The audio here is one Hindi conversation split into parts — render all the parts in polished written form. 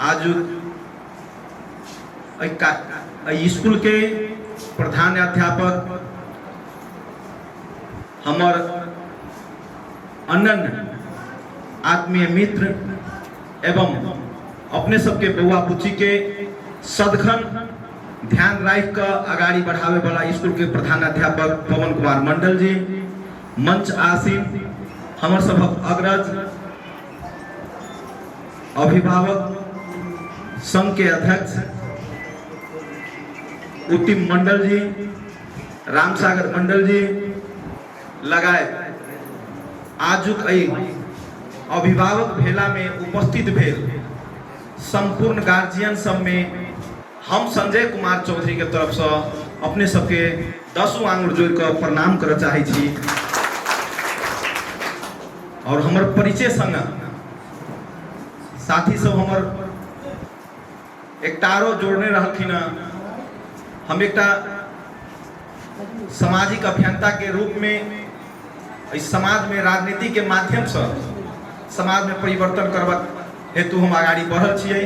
आज स्कूल के प्रधान अध्यापक हमर अनन्य आत्मीय मित्र एवं अपने सबके बउआ बुच्ची के सदखन ध्यान राख कर आगाड़ी बढ़ावे वाला स्कूल के प्रधान अध्यापक पवन कुमार मंडल जी, मंच आसीन हमर सबक अग्रज अभिभावक संघ के अध्यक्ष उत्तम मंडल जी, रामसागर मंडल जी लगाए आजुक अभिभावक भेला में उपस्थित भेल संपूर्ण गार्जियन सब में हम संजय कुमार चौधरी के तरफ से अपने सबके 10 आंगुर जोड़ कर प्रणाम कर चाहे छी और हमर परिचय संग साथी सब हमर एकटारो जोड़ने रहलखिन। हम एक सामाजिक अभियंता के रूप में इस समाज में राजनीति के माध्यम से समाज में परिवर्तन करवा हेतु हम आगाड़ी बढ़ल छियै।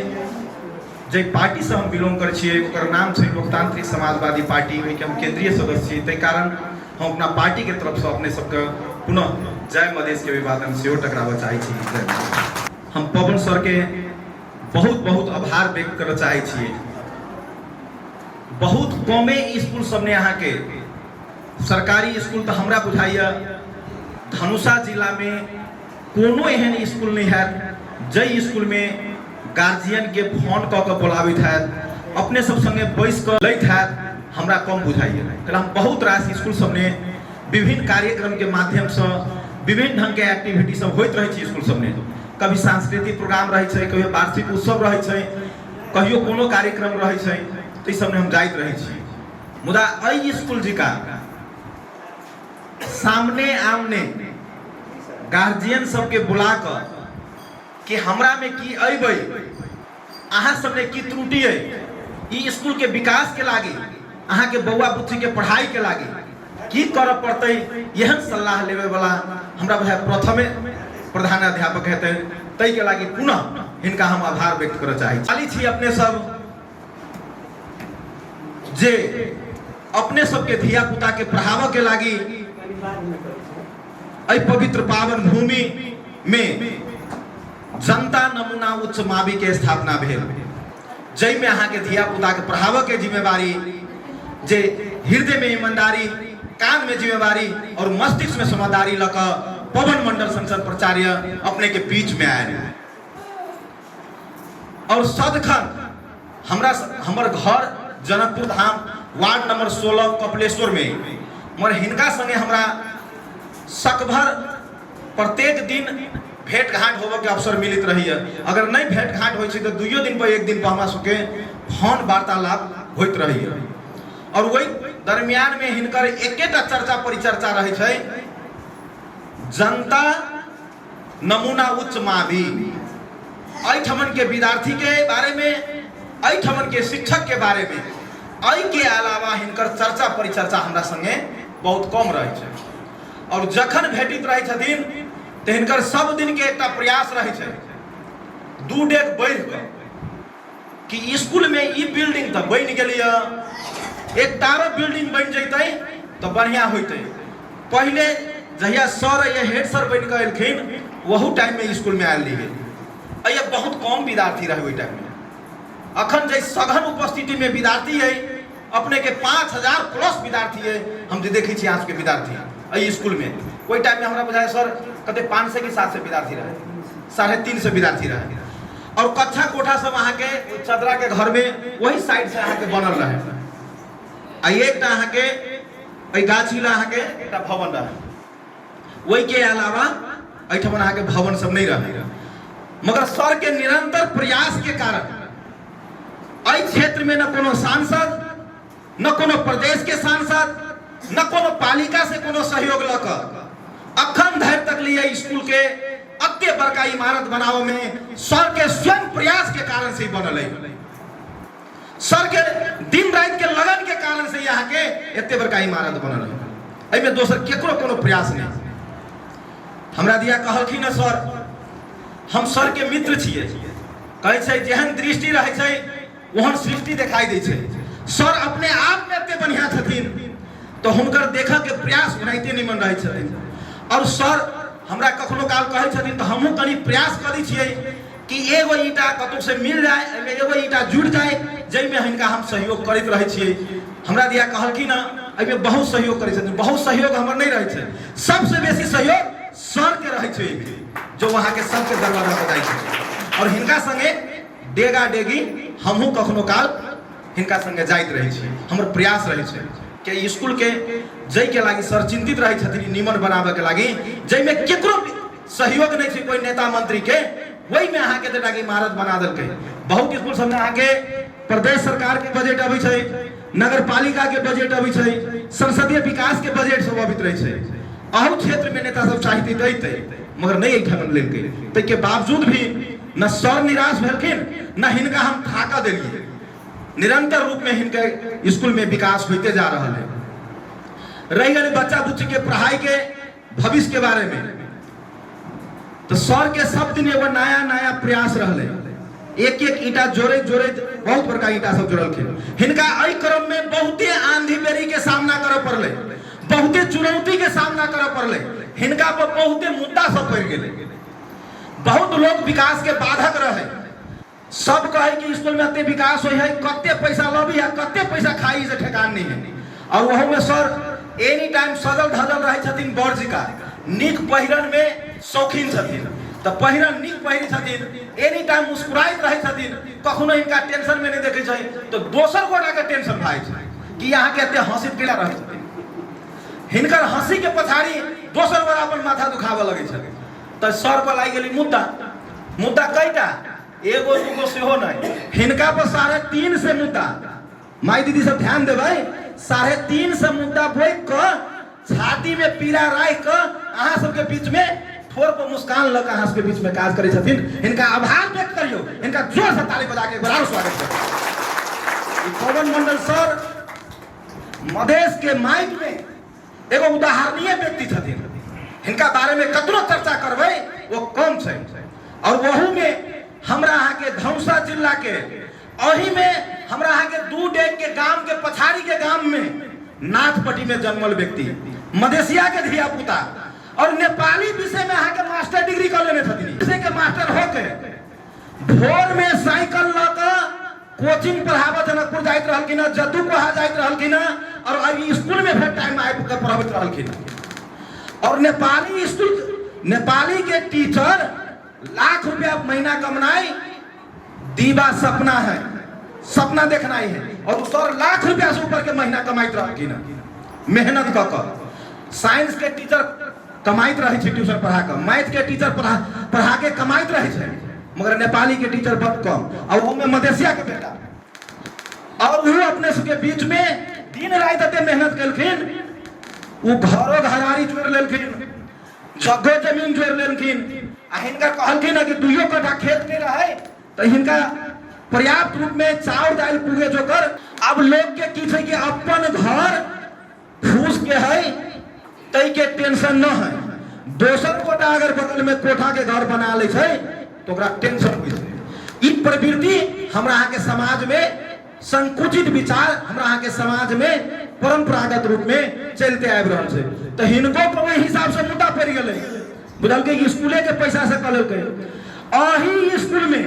जे पार्टी से हम बिलोंग कर छियै ओकर नाम छै लोकतांत्रिक समाजवादी पार्टी, ओहि के हम केंद्रीय सदस्य छियै। तै कारण हम अपना पार्टी के तरफ से अपने सबके पुनः जय मधेश के अभिवादन से टकरावा चाहे छी। हम पवन सर के बहुत बहुत आभार व्यक्त कर चाहे छियै। बहुत कमे स्कूल सब ने यहाँ के सरकारी स्कूल तो हमरा बुझाइया धनुषा जिला में कोनो एहन स्कूल नहीं है जै स्कूल में गार्जियन के फोन कऽ के बोलावित है अपने सब संगे बैस कर लैत है हमरा कम बुझाइए। हम बहुत रास स्कूल सब ने विभिन्न कार्यक्रम के माध्यम से विभिन्न ढंग के एक्टिविटी सब होइत रहे छै। स्कूल सब ने कभी सांस्कृतिक प्रोग्राम रहे छै, कभी वार्षिक उत्सव रहे छै, कहियो कोनो कार्यक्रम रहे छै, तो इस सब ने हम जाइत रहे छी। मुदा अई स्कूल जी का सामने आमने गार्जियन सबके बुला कर कि हमरा में की अबै अहाँ सबने की त्रुटि है ई स्कूल के विकास के लागी अहाँ के बउआ बुच्ची के पढ़ाई के लागी की करऽ पड़तै एहन सलाह लेवे वाला हमरा भाई प्रथमे प्रधान अध्यापक हेतै। तै के लागी पुनः हिनका हम आभार व्यक्त करऽ चाहै छी। छी अपने सब जे अपने सबके धिया पुता के पढ़ावा के लागी अई पवित्र पावन भूमि में जनता नमूना उच्च मावी के स्थापना भेल, जै में अहाँ के धिया पुता के पढ़ावा के जिम्मेवारी जे हृदय में ईमानदारी, कान में जिम्मेवारी और मस्तिष्क में समझदारी लकर पवन मंडल संसद प्राचार्य अपने के बीच में आए और सदखन हमर घर जनकपुर धाम वार्ड नंबर 16 कपिलेश्वर में मगर हिनका संगे हमरा सकभर प्रत्येक दिन भेंट घाट होबे के अवसर मिलित रही है। अगर नहीं भेंट घाट हो तो 2 दिन पर 1 दिन पर हमरा सबके फोन वार्तालाप होइत रही है और वही दरमियान में हिनकर एकेटा चर्चा परिचर्चा रहे छै जनता नमूना उच्च मावी। ठमन के विद्यार्थी के बारे में, ठमन के शिक्षक के बारे में, के अलावा हिनकर चर्चा परिचर्चा हमरा संगे बहुत कम रहे छै और जखन भेटित रहे छथिन तो हिनकर सब दिन के एक प्रयास रहे छै 2 डेग बढ़ कर कि स्कूल में ई बिल्डिंग तो बन गेलिए, एक टारो बिल्डिंग बन जैते तो बढ़िया होते। पहले जहिया सर या हेड सर बन के एलखिन वहू टाइम में स्कूल में आयल रही बहुत कम विद्यार्थी रहे वही टाइम में। अखन जै सघन उपस्थिति में विद्यार्थी है अपने के 5000 प्लस विद्यार्थी है। हम जे देखे छी आज के विद्यार्थी अई स्कूल में वही टाइम में हमरा बुझाय सर कते 500 के 700 विद्यार्थी रहे, 350 विद्यार्थी रहे और कक्षा कोठा सब अहाँ के चदरा के घर में वही साइड से अहाँ के बनल रहे। एकटा अहाँ के अई गाछी ला अहाँ के एकटा भवन रहे, वही के अलावा एठमन अहाँ के भवन सब नहीं रहे। मगर सर के निरंतर प्रयास के कारण अई क्षेत्र में न कोनो सांसद, न कोनो प्रदेश के सांसद, न कोनो पालिका से कोनो सहयोग लकर अखन धरि तक लिए स्कूल के अत्ते बड़का इमारत बनावे में सर के स्वयं प्रयास के कारण से बनल है। सर के दिन रात के लगन के कारण से यहाँ के एते बड़का इमारत बनल है। एमे दोसर केकरो कोनो प्रयास नहीं। हमरा दिया कहलखिन सर हम सर के मित्र छिए कहै छै जेहन दृष्टि रहै छै ओहन सृष्टि दिखाई दै छै। सर अपने आप में एते बढ़िया छथिन तो हुनकर देखऽ के प्रयास ओनाहिते निमन रहै छथिन। और सर हमरा कखनो काल कहै छथिन तो हमहूँ कनी प्रयास करै छियै कि एगो ईटा कतौ से मिल जाए, एगो ईटा जुड़ जाए जाहिमे हिनका हम सहयोग करैत रहै छियै। हमरा दिया कहलखिन एहिमे बहुत सहयोग करै छथिन। बहुत सहयोग हमर नहीं रहै छै, सबसे बेसी सहयोग सर के रहै छै जो वहाँ के सबके दरवाजा बजाइ छै। और हिनका संगे डेगा डेगी हमहूँ कखनो काल हिनका संगे जाइत रहै छी। हमर प्रयास रहै छै कि स्कूल के जै के लागी सर चिंतित रहै छथिन निमन बनाबे के लागी, जैमे केकरो सहयोग नहीं छै कोई नेता मंत्री के, वही में अहाँ के देता कि इमारत बना देलकै। बहुत स्कूल सब में अहाँ के प्रदेश सरकार के बजट अबै छै, नगर पालिका के बजट अबै छै, संसदीय विकास के बजट सब अबैत रहै छै। अहू क्षेत्र में नेता सब चाहते दैते मगर नहीं एठाम लेलकै। तै के बावजूद भी न सर निराश भेलखिन न हिनका हम थाका देलिए। निरंतर रूप में हिनके स्कूल में विकास होते जा रहा है। रही गई बच्चा बुच्ची के पढ़ाई के भविष्य के बारे में तो सर के सब दिन एगो नया नया प्रयास रहले। एक एक ईटा जोड़े जोड़े बहुत बड़का ईटा सब जोड़लखिन। हिनका एहि क्रम में बहुते आंधी बेरी के सामना करे पड़ले, बहुते चुनौती के सामना करे पड़ले। हिनका पर बहुते मुद्दा सब पड़ गेले। बहुत लोग विकास के बाधक रहे, सब कहे कि स्कूल में एते विकास होई है, कते पैसा लबी है, कते पैसा खाई से ठेकान नहीं है। और वह में सर एनी टाइम सजल धजल रहे छथिन। बर्जिका निक पहिरन में शौकीन छथिन, तो पहिरन निक पहिरी छथिन, एनी टाइम मुस्कुराइत रहे छथिन। कखनो इनका टेंशन में नहीं देखे छै तो दोसर गोटा के टेंशन भाई छै कि यहाँ के एते हंसित केला रहे छथिन। हिनकर हंसी के पछाड़ी दोसर गोटा अपन माथा दुखावे लगे छै। तो सर पर लागि गेली मुद्दा। मुद्दा कईटा? एगो दूगो सेहो नहीं, हिनका पर 3.5 से मुद्दा। माई दीदी सब ध्यान देबै, 3.5 से मुद्दा भोग क छाती में पीड़ा राख क अहाँ सबके बीच में ठोर पर मुस्कान लग अहाँ सबके बीच में काज करै छथिन। हिनका आभार व्यक्त करियो, इनका जोर से ताली बजा के बड़ा स्वागत करियो। पवन मंडल सर मधेश के माइक में एगो उदाहरणीय व्यक्ति छथिन। हिनका बारे में कतरो चर्चा करबै वो कम छै। और वहू में हमरा अहाँ के धौसा जिला के अही में हमरा अहाँ के 2 डेग के गांव के पछाड़ी के गांव में नाथपट्टी में जन्मल व्यक्ति, मधेसिया के धिया पुता और नेपाली विषय में अहाँ के मास्टर डिग्री कर लेने छथिन। विषय के मास्टर होके भोर में साइकिल ल क कोचिंग पढ़ाबे जनकपुर जाइत रहलखिन, जदू पढ़ा जाइत रहलखिन और अभी स्कूल में फिर टाइम आबि के पढ़ाबैत रहलखिन। और नेपाली स्कूल नेपाली के टीचर लाख रुपया महीना कमाई दीवा सपना है, सपना देखना ही है। और उस और लाख रुपया से ऊपर के महीना कमाइत रहलखिन मेहनत क क। साइंस के टीचर कमाइत रहे छै ट्यूशन पढ़ा के, मैथ के टीचर पढ़ा के कमाइत रहे छै, मगर नेपाली के टीचर बहुत कम। और वो में मधेसिया के बेटा और वो अपने सबके बीच में दिन रात एते मेहनत कलखिन। वो घरो घरारी जोड़ लेलखिन, जगह जमीन जोड़ लेलखिन। आ हिनका कहलखिन कि 2 कट्ठा खेत के रहे तो हिनका पर्याप्त रूप में चाउर दाल पुगे जोकर। अब लोग के की छै कि अपन घर फूस के है तई के टेंशन न है। दोसर कोटा अगर बगल में कोठा के घर बना ले छै तो ओकरा टेंशन होई छै। ई प्रवृत्ति हमरा अहाँ के समाज में संकुचित विचार हमरा अहाँ के समाज में परंपरागत रूप में चलते आबि रहल छै। तो हिनको को ओहि हिसाब से मुद्दा पड़ गेलै। बुझलकै कि स्कूले के पैसा से कलकै। अही स्कूल में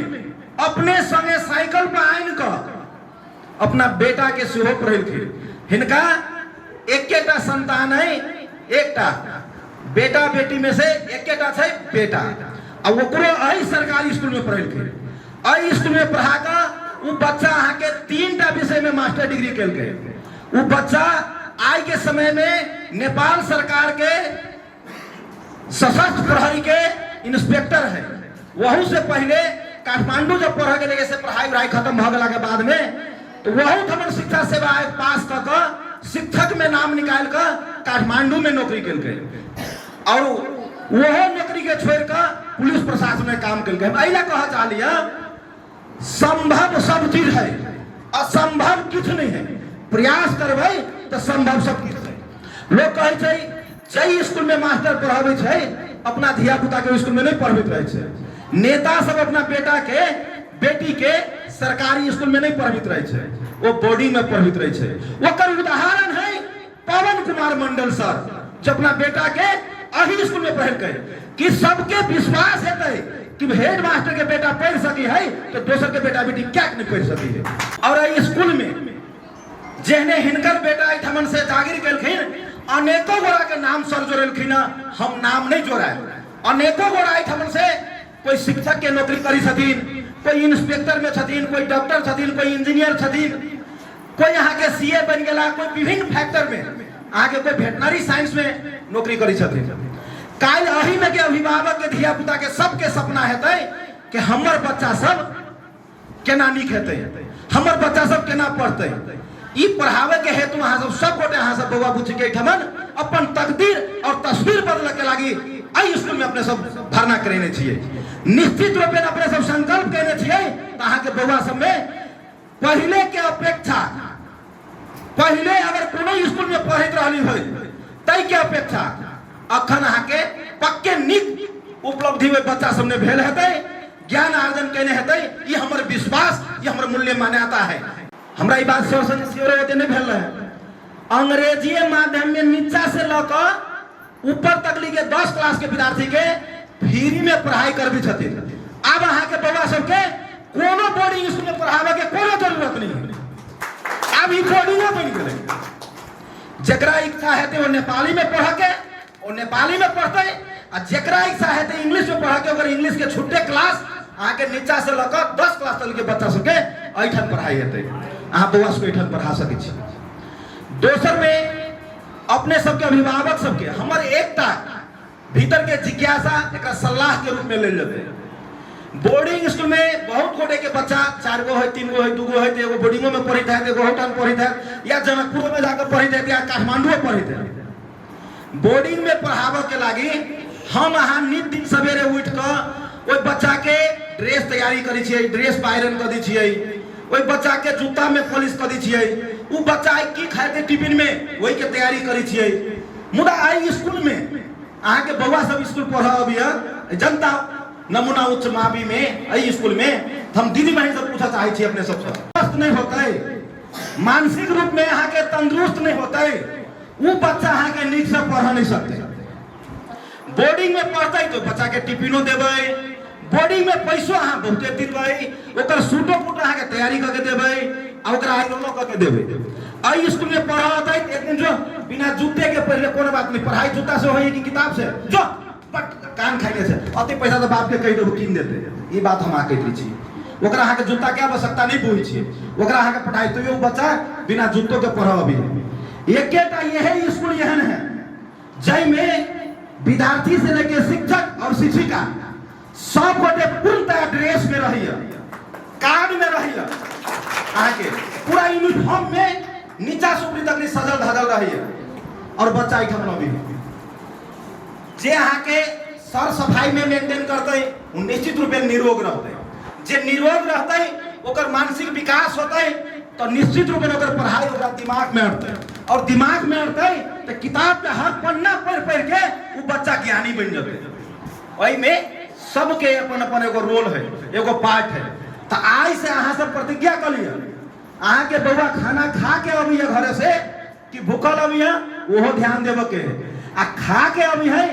अपने संगे साइकिल पर आइन क अपना बेटा के सेहो पढ़ेलखिन। हिनका एकेटा संतान है, एकटा बेटा बेटी में से एकेटा छै बेटा। और ओकरो अही सरकारी स्कूल में पढ़ेलखिन। अही स्कूल में पढ़ा क वो बच्चा अहाँ के 3टा विषय में मास्टर डिग्री केलकै। वो बच्चा आज के समय में नेपाल सरकार के सशस्त्र प्रहरी के इंस्पेक्टर है। वहू से पहले काठमांडू जब पढ़ के से पढ़ाई वढ़ाई खत्म हो गला के बाद में तो वहू थमन शिक्षा सेवा पास क शिक्षक में नाम निकाल कर काठमांडू में नौकरी केलकै। और वह नौकरी के छोड़ कर पुलिस प्रशासन में काम केलकै। अइला कह चाहलिए संभव सब चीज है, असंभव किछु नहीं है। प्रयास करबै तो संभव सब किछु है। लोग कहे छै जई स्कूल में मास्टर पढ़ाबै छै अपना धिया पुता के स्कूल में नहीं पढ़बैत रहे छै। नेता सब अपना बेटा के बेटी के सरकारी स्कूल में नहीं पढ़ित रहे छे, वो बोर्डिंग में पढ़ित रहे छे। ओकर उदाहरण है पवन कुमार मंडल सर, जो अपना बेटा के अही स्कूल में पढ़ के कि सबके विश्वास है कि हेड मास्टर के बेटा पढ़ सकी है तो दोसर के बेटा बेटी क्या नहीं पढ़ सकी है। और स्कूल में जेहने हिनकर बेटा एठमन से जागिर केलखिन, अनेकों गोरा के नाम सर जोड़लखिन, हम नाम नहीं जोड़ाए। अनेकों गोरा एठमन से कोई शिक्षक के नौकरी करी छथिन, कोई इंस्पेक्टर में छथिन, कोई डॉक्टर छथिन, कोई इंजीनियर छथिन, कोई यहाँ के सीए बन गया, कोई विभिन्न फैक्टर में यहाँ के कोई वेटनरी साइंस में नौकरी करी छथिन। काल अही में के अभिभावक के धिया पुता के सबके सपना हेतै कि हमर बच्चा सब केना नीक हेतै, हमर बच्चा सब केना पढ़तै। ई पढ़ावे के हेतु अहाँ सब गोटे अहाँ सब बउआ बुच्ची के ठमन अपन तकदीर और तस्वीर बदले के लागी आई स्कूल में अपने सब भरना करने छिए। निश्चित रूप में अपने सब संकल्प करने छिए अहाँ के बउआ सब में पहले के अपेक्षा, पहले अगर कोनो स्कूल में पढ़ित रहली होय तै के अपेक्षा अखन अहाँ के पक्के नीक उपलब्धि में बच्चा सब ने भेल हेतै, ज्ञान अर्जन करने हेतै। ये हमर विश्वास, ये हमर मूल्य मान्यता है। हमरा ई बात सियोर होते नहीं भेल है। अंग्रेजी माध्यम में नीचा से लकर ऊपर तक के 10 क्लास के विद्यार्थी के फ्री में पढ़ाई करबी छथिन। अब अहाँ के बउआ सब के कोनो बोर्डिंग स्कूल में पढ़ावे के कोनो जरूरत नहीं है। अब ई बोर्डिंग बन गेलै, जकरा इच्छा हेतै वो नेपाली में पढ़ के वो नेपाली में पढ़ते, और जकरा इच्छा हेतै इंग्लिश में पढ़ के अगर इंग्लिश के छुट्टे क्लास अहाँ के नीचा से लकर 10 क्लास तक के बच्चा सबके ऐठन पढ़ाई हेतै। अहाँ बउआ सबके ऐठन पढ़ा सकै छी। दोसर में अपने सबके अभिभावक सबके हमर एकटा भीतर के जिज्ञासा एक सलाह के रूप में ले लेते। बोर्डिंग स्कूल में बहुत गोटे के बच्चा 4 गो है, 3 गो है, 2 गो है, एगो बोर्डिंगो में पढ़ित है, एगो होटल पढ़ित है, या जनकपुर में जाकर पढ़ित है, या काठमांडू में पढ़ित है। बोर्डिंग में पढ़ावे के लागी हम अहाँ नित दिन सवेरे उठ कर ओइ बच्चा के ड्रेस तैयारी करी छियै, ड्रेस आयरन कर दी छियै, ओइ बच्चा के जूता में पॉलिश कर दी छियै, उ बच्चा की खाते टिफिन में वही के तैयारी करी छियै। मुदा आई स्कूल में अहाँ के बउआ सब स्कूल पढ़ अबिया जनता नमूना उच्च मावी में आई स्कूल में हम दीदी बहन से पूछा चाहे छी अपने सबसे स्वस्थ नहीं होते, मानसिक रूप में अहाँ के तंदुरुस्त नहीं होते, वो बच्चा अहाँ के नीक से पढ़ नहीं सकते। बोर्डिंग में पढ़ते तो बच्चा के टिफिनो देबै, बोर्डिंग में पैसो अहाँ बहुते दिलबै, ओकर सूटो बूट अहाँ के तैयारी करके देबै, आ ओकरा आइरनो करके देबै। आई स्कूल में पढ़ाते एक दिन जो बिना जूते के पढ़ले कोनो बात नहीं, पढ़ाई जूता से होई कि किताब से, जो पट कान खाइले से अति पैसा तो बाप के कहि देबो कीन देते। ई बात हम आके कहै छी, ओकरा अहाँ के जूता के आवश्यकता नहीं बुझै छी, ओकरा अहाँ के पढ़ाई तो यो बच्चा बिना जूतो के पढ़ अभी। एकेटा यही स्कूल एहन है जय में विद्यार्थी से लेकर शिक्षक और शिक्षिका सब गोटे पूर्णतः ड्रेस में रहिए, कार्ड में रहिए, आके पूरा यूनिफॉर्म में नीचा से ऊपर तक सजल धजल रहिए, और बच्चा इठम भी जे अहाँ के सर सफाई में मेंटेन करते वो निश्चित रूप में निरोग रहते। जे निरोग रहते ओकर मानसिक विकास होते तो निश्चित रूप में ओकर पढ़ाई ओकरा दिमाग में अटते, और दिमाग में अटते तो किताब के हर पन्ना पढ़ पढ़ के वो बच्चा ज्ञानी बन जाते। वही में सबके अपन अपन एगो रोल है, एगो पार्ट है। तो आज से अहाँ सब प्रतिज्ञा कर लिया, अहाँ के बउआ खाना खा के अभी है घरे से कि भूखल अभी है वो ध्यान देव के, आ खा के अभी है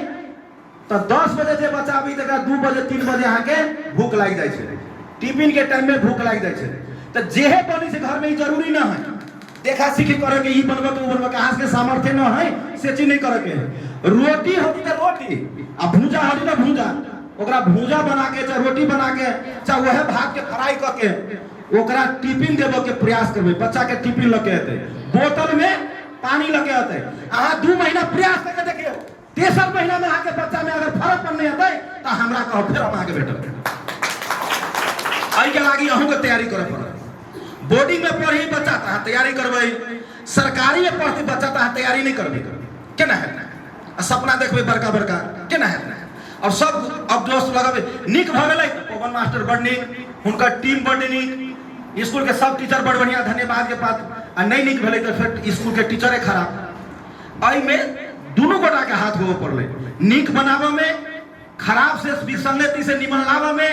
तो 10 बजे जे बच्चा अभी तक 2 बजे 3 बजे अहाँ के भूख लग जाए छे, टिफिन के टाइम में भूख लग जाए छे। तो जेहे बनी से घर में ही जरूरी ना है देखा सीखी करे के, ई बनबे के बनबे के, अहाँ के सामर्थ्य न है से चीज नहीं करे के। रोटी होती तो रोटी, आ भूजा होती तो भूजा, ओकरा भूजा बना के चाहे रोटी बना के चाहे वह भात के फ्राई करके ओकरा टिफिन देबो के प्रयास करबे। बच्चा के टिफिन लगे आते, बोतल में पानी लगे आते, अहाँ 2 महीना प्रयास करके देखियो, 3 महीना में अहाँ के बच्चा में अगर फर्क पड़ने आते तो हमरा कहो फिर हम अहाँ के भेटब। आई के लागी अहूँ के तैयारी करे पड़त। बोर्डिंग में पढ़ी बच्चा तो तैयारी करबे, सरकारी में पढ़ती बच्चा तो तैयारी नहीं करबे, केना है सपना देखबे बड़का बड़का, केना है। और सब अब दोस्त लगाबे निक भ गेलै, पवन मास्टर बड़ नीक, हुनकर टीम बड़ नीक, स्कूल के सब टीचर बड़ बढ़िया, धन्यवाद के बात। आ नहीं निक भेलै तो फिर स्कूल के टीचरे खराब। आई में दोनों गोटा के हाथ होबे पड़लै, निक बनावे में, खराब से विसंगति से निमन लावे में,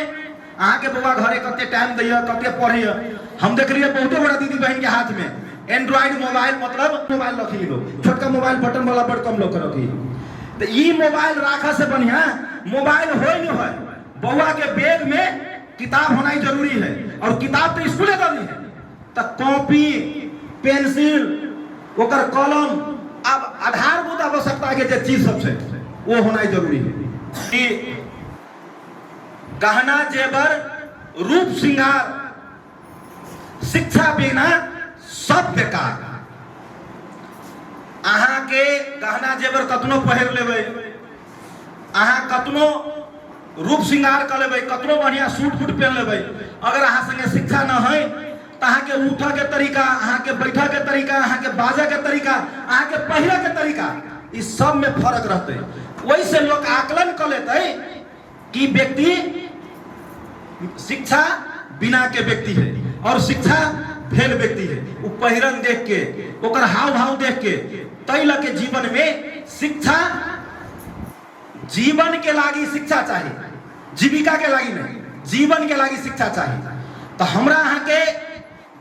अहाँ के बउआ घरे कते टाइम दैया कते पढ़िया। हम देख लिए बहुते बड़ा दीदी बहन के हाथ में एंड्रॉइड मोबाइल, मतलब मोबाइल रखी लोग, छोटका मोबाइल बटन वाला बड़ कम लोग रखी। तो ई मोबाइल राखा से बढ़िया मोबाइल हो नहीं है, बउआ के बैग में किताब होना ही जरूरी है। और किताब तो स्कूले दनी है, तो कॉपी पेंसिल ओकर कलम, अब आधारभूत आवश्यकता के जो चीज सबसे वो होना ही जरूरी है। कि गहना जेवर रूप श्रृंगार शिक्षा बिना सब बेकार। अहाँ के गहना जेवर कतनो पहिर लेबै, अहाँ कतनो रूप श्रृंगार कर लेबै, कतनो बढ़िया सूट फूट पहन लेबै, अगर अहाँ संगे शिक्षा न है तो अहाँ के उठा के तरीका, अहाँ के बैठा के तरीका, अहाँ के बाजा के तरीका, अहाँ के पहिरा के तरीका, इस सब में फर्क रहते। वही से लोग आकलन कर लेते कि व्यक्ति शिक्षा बिना के व्यक्ति है और शिक्षा भेल व्यक्ति है। वो पहिरन देख के, ओकर हाव भाव देख के, तै लके जीवन में शिक्षा, जीवन के लागी शिक्षा चाहिए, जीविका के लागी नहीं, जीवन के लागी शिक्षा चाहिए। तो हमरा अहाँ के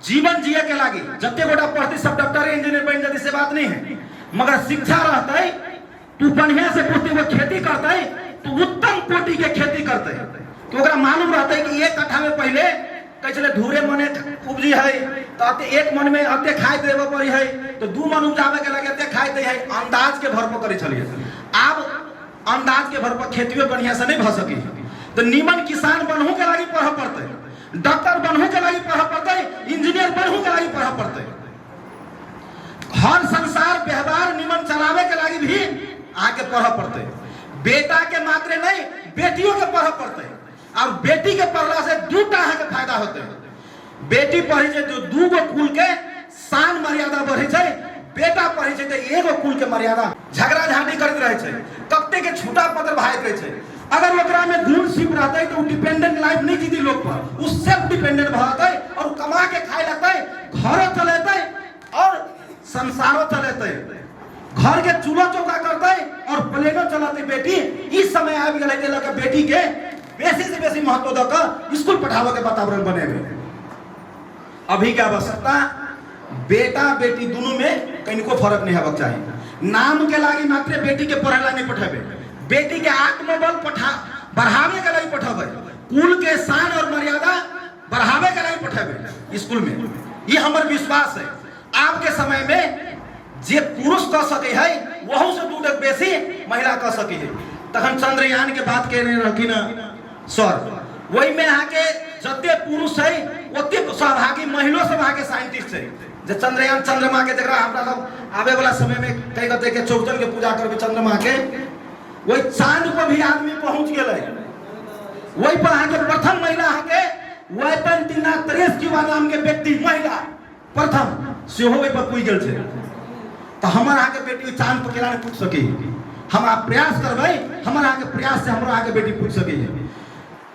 जीवन जिये के लागी जते गोटा पढ़ती सब डॉक्टर इंजीनियर बन जाती से बात नहीं है, मगर शिक्षा रहते तू बढ़िया से पूछते वो खेती करते तो उत्तम कोटि के खेती करते। तो ओकरा मालूम रहता है कि एक कट्ठा में पहले चले धूरे मने उपजी है, तो एक मन में अते खाई देवे पड़ी है, तो दू मन उपजावे के लगे अते खाई दे है, अंदाज के भर पर करे चलिए। अब अंदाज के भर पर खेतियों बढ़िया से नहीं भ सकी, तो नीमन किसान बनहु के लागी पढ़ पड़ते, डॉक्टर बनहु के लागी पढ़ पड़ते, इंजीनियर बनहु के लागी पढ़ पड़ते। हर संसार व्यवहार निमन चलावे के लागी भी आके पढ़ पड़ते। बेटा के मात्र नहीं बेटियों के पढ़ पड़ते, और बेटी के पढ़ला से दूटा अहाँ के फायदा होते। बेटी पढ़ी छै तो दूगो कुल के शान मर्यादा बढ़े छै, बेटा पढ़ी छै तो एगो कुल के मर्यादा। झगड़ा झांटी करते रहे छै, कते के छूटा पत्र भागत रहे छै। अगर ओकरा में गुण सिप रहते तो डिपेंडेंट लाइफ नहीं जीती लोग पर, वो सेल्फ डिपेंडेंट भरते और कमा के खाए लगते, घरों चलेते और संसारों चलेते, घर के चूल्हा चौका करते और प्लेनो चलाते। बेटी इस समय आ गए बेटी के बेसी से बेसी महत्व देकर स्कूल पढ़ावे के वातावरण बने हुए। अभी क्या आवश्यकता, बेटा बेटी दोनों में कहीं को फर्क नहीं होगा चाहिए। नाम के लागी मात्र बेटी के पढ़ेला नहीं पढ़ावे, बेटी के आत्मबल बढ़ावे के लागी पढ़ावे, कुल के शान और मर्यादा बढ़ावे के लागी पढ़ावे स्कूल में। ये हमार विश्वास है। आपके समय में जे पुरुष कर सके है वह से दू टक बेसी महिला कर सके है। तखन चंद्रयान के बात कह रही न सर, वही में यहाँ के जते पुरुष है ओते सहभागी महिला सब यहाँ के साइंटिस्ट है। जे चंद्रयान चंद्रमा के जरा हमरा सब आवे वाला समय में कई कहते के चौचन के पूजा करबे चंद्रमा के, वही चांद पर भी आदमी पहुंच गए। वही पर यहाँ के प्रथम महिला यहाँ के वैपंतिना त्रेस्किवा नाम के व्यक्ति महिला प्रथम से हो वही पर पूछ गए। तो हमारा आगे बेटी चांद पर केला पूछ सके, हम आप प्रयास करबे, हमारा आगे प्रयास से हमारा आगे बेटी पूछ सके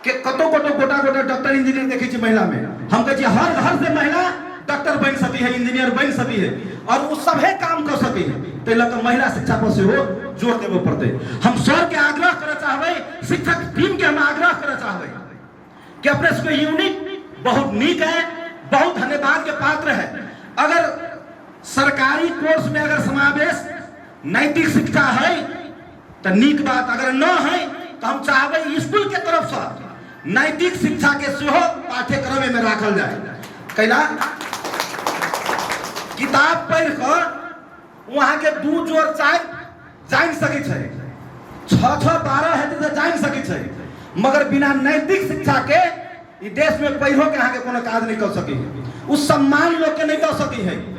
कि कतो कतो गोटा गोटा डॉक्टर इंजीनियर देखी छी महिला में। हम कहे हर घर से महिला डॉक्टर बन सकती है, इंजीनियर बन सकती है और वो सभी काम कर सके है। तो लग महिला शिक्षा पर से हो जोर देवे पड़ते। हम सर के आग्रह करे चाहबे, शिक्षक टीम के हम आग्रह करे चाहबे कि अपने से यूनिट बहुत नीक है, बहुत धन्यवाद के पात्र है। अगर सरकारी कोर्स में अगर समावेश नैतिक शिक्षा है तो नीक बात, अगर न है तो हम चाहबे स्कूल के तरफ से नैतिक शिक्षा के सेहो पाठ्यक्रम में राखल जाए। कैला किताब पढ़ कर वहां के 2 जोड़ 4 जान सके छे, 6-6-12 है तो जान सके छे, मगर बिना नैतिक शिक्षा के देश में पढ़ो के अहाँ के कोनो काज नहीं कर सके, उस सम्मान लोग के नहीं दे सके है।